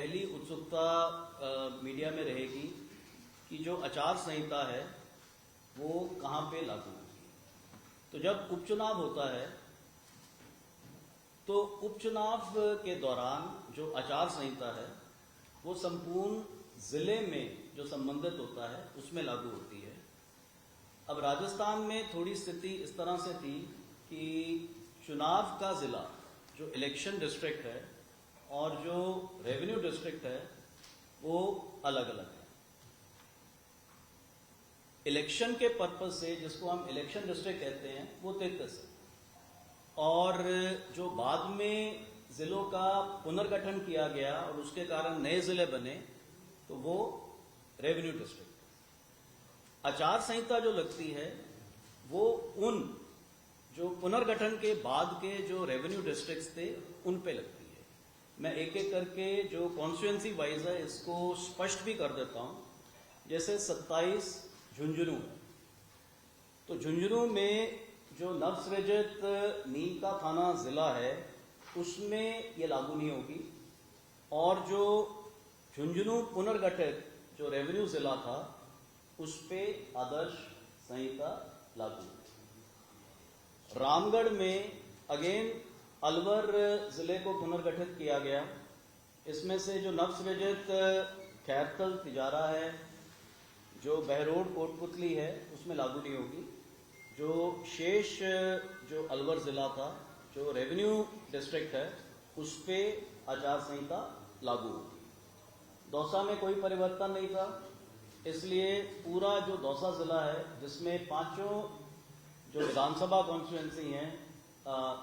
पहली उत्सुकता मीडिया में रहेगी कि जो आचार संहिता है वो कहाँ पे लागू होगी। तो जब उपचुनाव होता है तो उपचुनाव के दौरान जो आचार संहिता है वो संपूर्ण जिले में जो संबंधित होता है उसमें लागू होती है। अब राजस्थान में थोड़ी स्थिति इस तरह से थी कि चुनाव का जिला जो इलेक्शन डिस्ट्रिक्ट है और जो रेवेन्यू डिस्ट्रिक्ट है वो अलग अलग है। इलेक्शन के पर्पज से जिसको हम इलेक्शन डिस्ट्रिक्ट कहते हैं वो 33 है, और जो बाद में जिलों का पुनर्गठन किया गया और उसके कारण नए जिले बने तो वो रेवेन्यू डिस्ट्रिक्ट। आचार संहिता जो लगती है वो उन जो पुनर्गठन के बाद के जो रेवेन्यू डिस्ट्रिक्ट्स थे उन पे लगती है। मैं एक एक करके जो कॉन्स्टिट्यूएंसी वाइज है इसको स्पष्ट भी कर देता हूं। जैसे 27 झुंझुनू, तो झुंझुनू में जो नवसृजित नीम का थाना जिला है उसमें ये लागू नहीं होगी, और जो झुंझुनू पुनर्गठित जो रेवेन्यू जिला था उस पे आदर्श संहिता लागू होगी। रामगढ़ में अगेन अलवर जिले को पुनर्गठित किया गया। इसमें से जो नवसृजित खैरतल तिजारा है, जो बहरोड कोटपुतली है उसमें लागू नहीं होगी। जो शेष जो अलवर जिला था जो रेवेन्यू डिस्ट्रिक्ट है उस पे आचार संहिता लागू होगी। दौसा में कोई परिवर्तन नहीं था, इसलिए पूरा जो दौसा जिला है जिसमें पांचों जो विधानसभा कॉन्स्टिट्यूएंसी हैं,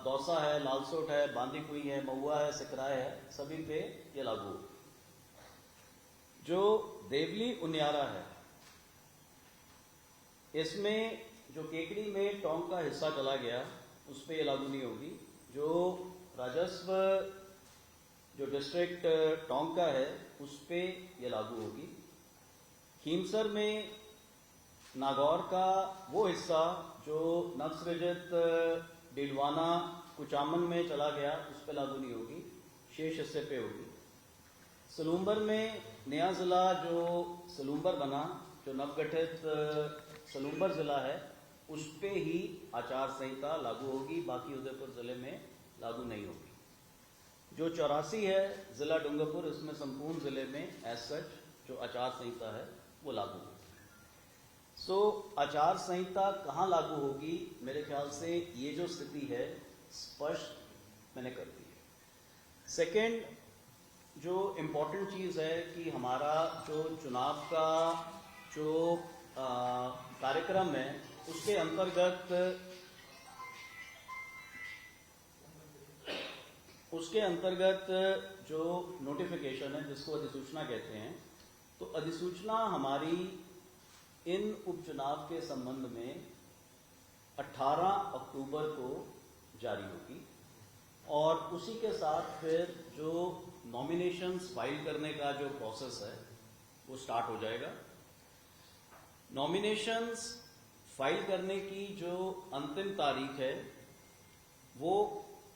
दौसा है, लालसोट है, बांदीकुई है, महुआ है, सिकराय है, सभी पे ये लागू होगी। जो देवली उनियारा है इसमें जो केकड़ी में टोंक का हिस्सा चला गया उस पर यह लागू नहीं होगी। जो राजस्व जो डिस्ट्रिक्ट टोंक का है उस पर यह लागू होगी। खीमसर में नागौर का वो हिस्सा जो नवसृजित डीलवाना कुचामन में चला गया उस पर लागू नहीं होगी, शेष हिस्से पे होगी। सलूम्बर में नया जिला जो सलूम्बर बना, जो नवगठित सलूम्बर जिला है उस पे ही आचार संहिता लागू होगी, बाकी उदयपुर जिले में लागू नहीं होगी। जो 84 है जिला डूंगरपुर, इसमें संपूर्ण जिले में एज सच जो आचार संहिता है वो लागू होगी। सो आचार संहिता कहाँ लागू होगी, मेरे ख्याल से ये जो स्थिति है स्पष्ट मैंने कर दी है। सेकेंड जो इम्पोर्टेंट चीज़ है कि हमारा जो चुनाव का जो कार्यक्रम है उसके अंतर्गत जो नोटिफिकेशन है जिसको अधिसूचना कहते हैं, तो अधिसूचना हमारी इन उपचुनाव के संबंध में 18 अक्टूबर को जारी होगी, और उसी के साथ फिर जो नॉमिनेशंस फाइल करने का जो प्रोसेस है वो स्टार्ट हो जाएगा। नॉमिनेशंस फाइल करने की जो अंतिम तारीख है वो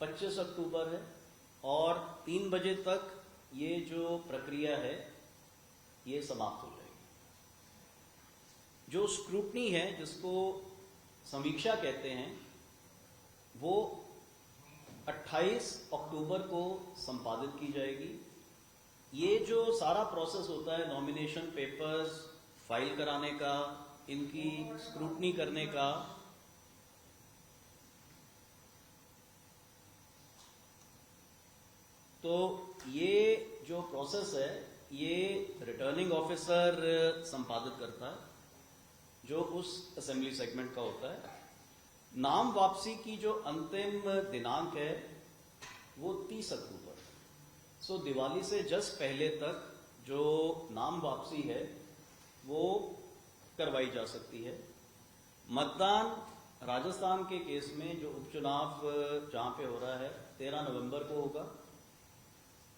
25 अक्टूबर है, और 3 बजे तक ये जो प्रक्रिया है ये समाप्त हो जाएगी। जो स्क्रूटनी है जिसको समीक्षा कहते हैं वो 28 अक्टूबर को संपादित की जाएगी। ये जो सारा प्रोसेस होता है नॉमिनेशन पेपर्स फाइल कराने का, इनकी स्क्रूटनी करने का, तो ये जो प्रोसेस है ये रिटर्निंग ऑफिसर संपादित करता है जो उस असेंबली सेगमेंट का होता है। नाम वापसी की जो अंतिम दिनांक है वो 30 अक्टूबर। सो दिवाली से जस्ट पहले तक जो नाम वापसी है वो करवाई जा सकती है। मतदान राजस्थान के केस में जो उपचुनाव जहां पे हो रहा है 13 नवंबर को होगा,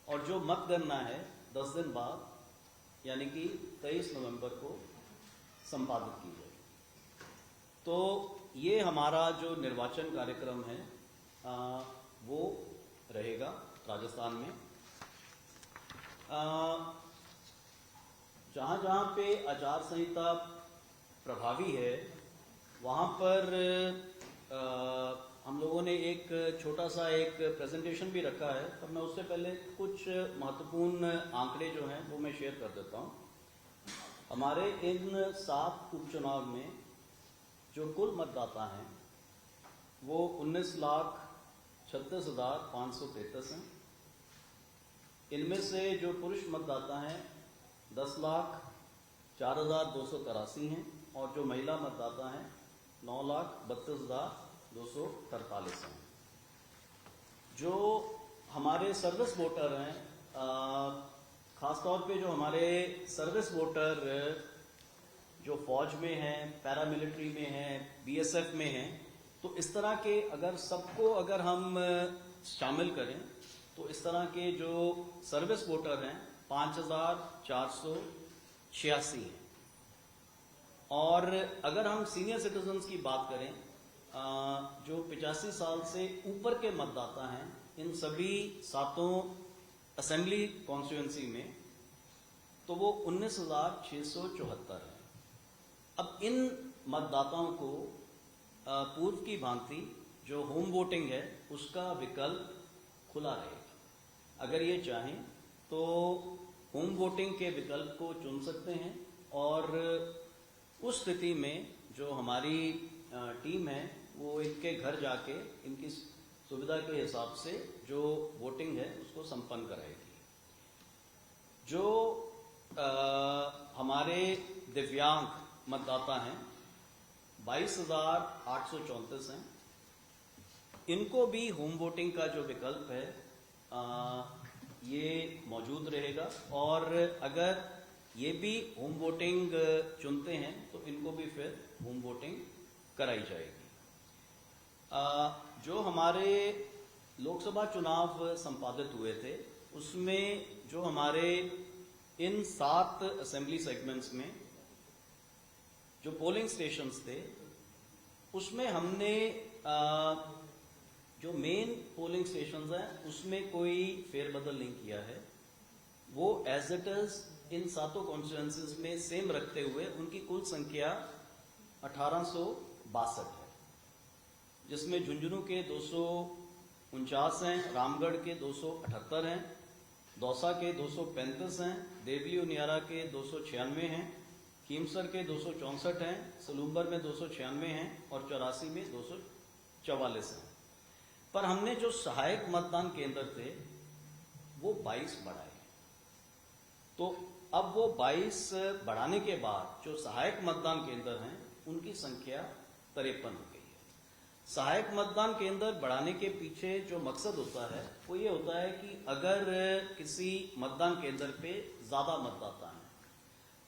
और जो मतगणना है 10 दिन बाद यानी कि 23 नवंबर को संपादित की जाएगी। तो ये हमारा जो निर्वाचन कार्यक्रम है वो रहेगा राजस्थान में। जहाँ जहाँ पे आचार संहिता प्रभावी है वहाँ पर हम लोगों ने एक छोटा सा एक प्रेजेंटेशन भी रखा है, पर मैं उससे पहले कुछ महत्वपूर्ण आंकड़े जो हैं वो मैं शेयर कर देता हूँ। हमारे इन 7 उपचुनाव में जो कुल मतदाता हैं वो 19,36,533 हैं। इनमें से जो पुरुष मतदाता हैं 10,04,283 हैं और जो महिला मतदाता हैं 9,32,243 हैं। जो हमारे सर्विस वोटर हैं, खासतौर पे जो हमारे सर्विस वोटर जो फौज में हैं, पैरामिलिट्री में हैं, बीएसएफ में हैं, तो इस तरह के अगर सबको अगर हम शामिल करें तो इस तरह के जो सर्विस वोटर हैं 5,486 हैं। और अगर हम सीनियर सिटीजन्स की बात करें, जो 85 साल से ऊपर के मतदाता हैं इन सभी 7 असेंबली कॉन्स्टिट्यूएंसी में, तो वो 19,674 हैं। अब इन मतदाताओं को पूर्व की भांति जो होम वोटिंग है उसका विकल्प खुला रहेगा। अगर ये चाहें तो होम वोटिंग के विकल्प को चुन सकते हैं और उस स्थिति में जो हमारी टीम है वो इनके घर जाके इनकी सुविधा के हिसाब से जो वोटिंग है उसको संपन्न कराएगी। जो हमारे दिव्यांग मतदाता हैं 22,834 हैं। इनको भी होम वोटिंग का जो विकल्प है ये मौजूद रहेगा और अगर ये भी होम वोटिंग चुनते हैं तो इनको भी फिर होम वोटिंग कराई जाएगी। जो हमारे लोकसभा चुनाव संपादित हुए थे उसमें जो हमारे इन 7 असेंबली सेगमेंट्स में जो पोलिंग स्टेशंस थे उसमें हमने जो मेन पोलिंग स्टेशंस हैं उसमें कोई फेरबदल नहीं किया है। वो as it is in 7 constituencies में सेम रखते हुए उनकी कुल संख्या 1862 है, जिसमें झुंझुनू के 249 हैं, रामगढ़ के 278 हैं, दौसा के 235 हैं, देवली उनियारा के 296 हैं, खीमसर के 264 हैं, सलूम्बर में 296 हैं और 84 में 244 हैं। पर हमने जो सहायक मतदान केंद्र थे वो 22 बढ़ाए। तो अब वो 22 बढ़ाने के बाद जो सहायक मतदान केंद्र हैं उनकी संख्या 53 हो गई है। सहायक मतदान केंद्र बढ़ाने के पीछे जो मकसद होता है वो ये होता है कि अगर किसी मतदान केंद्र पे ज्यादा मतदाता हैं,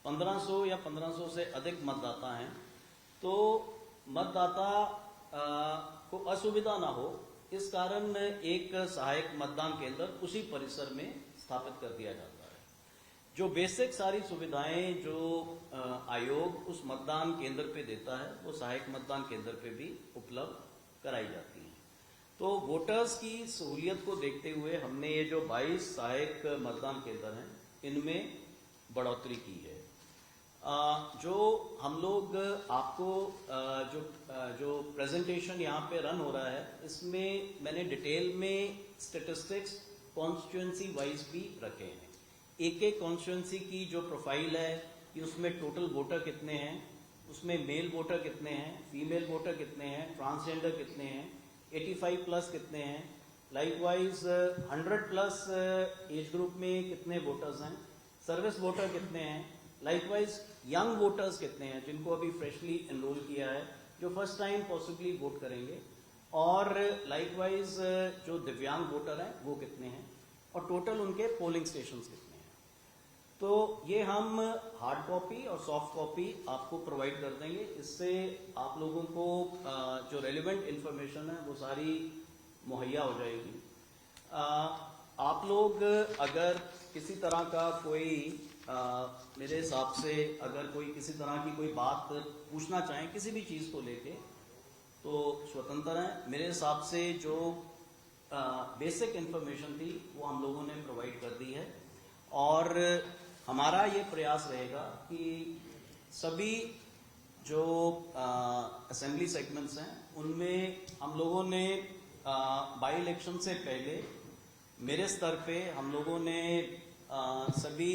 1500 या 1500 से अधिक मतदाता हैं, तो मतदाता को असुविधा ना हो इस कारण एक सहायक मतदान केंद्र उसी परिसर में स्थापित कर दिया जाता है। जो बेसिक सारी सुविधाएं जो आयोग उस मतदान केंद्र पे देता है वो सहायक मतदान केंद्र पे भी उपलब्ध कराई जाती हैं। तो वोटर्स की सहूलियत को देखते हुए हमने ये जो 22 सहायक मतदान केंद्र हैं इनमें बढ़ोतरी की है। जो हम लोग आपको जो प्रेजेंटेशन यहाँ पे रन हो रहा है इसमें मैंने डिटेल में स्टेटिस्टिक्स कॉन्स्टिट्यूएंसी वाइज भी रखे हैं। एक एक कॉन्स्टिट्यूएंसी की जो प्रोफाइल है कि उसमें टोटल वोटर कितने हैं, उसमें मेल वोटर कितने हैं, फीमेल वोटर कितने हैं, ट्रांसजेंडर कितने हैं, 85 प्लस कितने हैं, लाइकवाइज 100 प्लस एज ग्रुप में कितने वोटर्स हैं, सर्विस वोटर कितने हैं, लाइकवाइज यंग वोटर्स कितने हैं जिनको अभी फ्रेशली एनरोल किया है, जो फर्स्ट टाइम पॉसिबली वोट करेंगे, और लाइकवाइज जो दिव्यांग वोटर हैं वो कितने हैं, और टोटल उनके पोलिंग स्टेशंस कितने हैं। तो ये हम हार्ड कॉपी और सॉफ्ट कॉपी आपको प्रोवाइड कर देंगे। इससे आप लोगों को जो रेलिवेंट इंफॉर्मेशन है वो सारी मुहैया हो जाएगी। आप लोग अगर किसी तरह का कोई मेरे हिसाब से अगर कोई किसी तरह की कोई बात पूछना चाहें किसी भी चीज़ को लेके तो स्वतंत्र हैं। मेरे हिसाब से जो बेसिक इंफॉर्मेशन थी वो हम लोगों ने प्रोवाइड कर दी है और हमारा ये प्रयास रहेगा कि सभी जो असेंबली सेगमेंट्स हैं उनमें हम लोगों ने बाई इलेक्शन से पहले मेरे स्तर पे हम लोगों ने सभी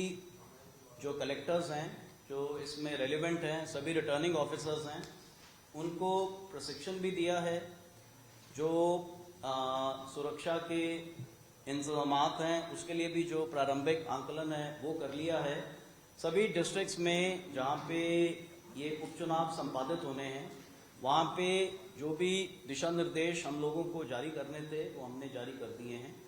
जो कलेक्टर्स हैं जो इसमें रेलिवेंट हैं, सभी रिटर्निंग ऑफिसर्स हैं, उनको प्रशिक्षण भी दिया है। जो सुरक्षा के इंतजामात हैं उसके लिए भी जो प्रारंभिक आंकलन है वो कर लिया है। सभी डिस्ट्रिक्ट्स में जहाँ पे ये उपचुनाव संपादित होने हैं वहाँ पे जो भी दिशा निर्देश हम लोगों को जारी करने थे वो हमने जारी कर दिए हैं।